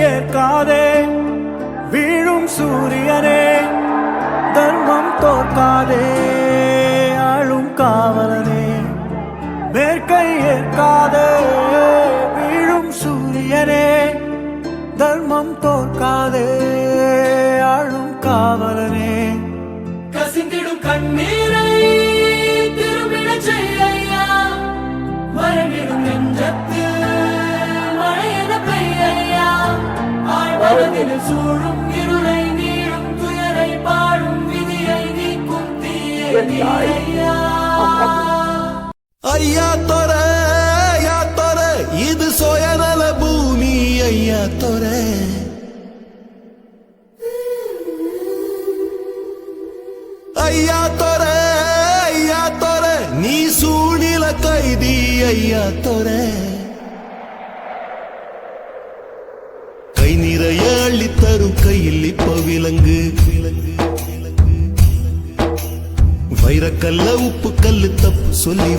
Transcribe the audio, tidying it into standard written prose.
ஏற்காதே வீழும் சூரியனே தர்மம் தோற்காதே ஆளும் காவலனே வேர்க்கை ஏற்காதே வீழும் சூரியனே தர்மம் தோற்காதே ஆளும் காவலனே கசிந்திடும் கண்ணீரை திரும்பிட செய்யா மறைவிடும் நெஞ்சத்தில் மழையென பெய்யா ஆழ்வதில் சூழும் இருளை நீளும் துயரை பாடும் விதியை நீக்கும் தீயே ஐயா ஐயா தொர இது சுயநல பூமி ஐயா தொர ஐயா தொர நீ சூழ்நில கைதி ஐயா தொர கை நிறைய அள்ளித்தரும் கையில் இப்ப விலங்கு வைரக்கல்ல உப்பு கல்லு தப்பு சொல்லி